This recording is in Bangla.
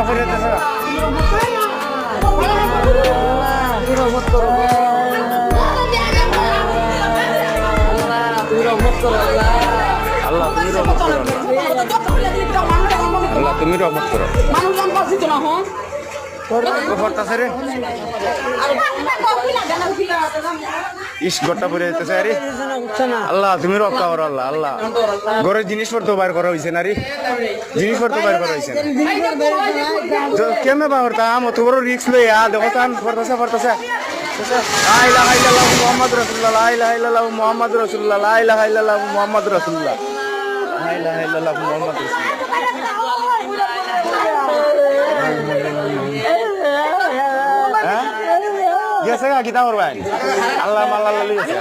গড়া পড়ে যেতেছে আল্লাহ তুমি রহমত করো আল্লাহ তুমি রহমত করো পড়তাছে রে ইস গড়টা পড়ে যেতেছে আরে আল্লাহ তুমি রক্ষা করো আল্লাহ আল্লাহ ঘরের জিনিসপত্র বাইর করা হয়েছে না রে জিনিসপত্র বাইর করা হয়েছে না কেমনে বাহর তা মত বড় রিক্স লইয়া দেখো তান পড়তাছে পড়তাছে লা ইলাহা ইল্লাল্লাহ মুহাম্মাদুর রাসূলুল্লাহ লা ইলাহা ইল্লাল্লাহ মুহাম্মাদুর রাসূলুল্লাহ লা ইলাহা ইল্লাল্লাহ মুহাম্মাদুর রাসূলুল্লাহ লা ইলাহা ইল্লাল্লাহ মুহাম্মাদুর রাসূলুল্লাহ গেছে কি দাওর ভাই আল্লাহ মাল্লাহ লইছে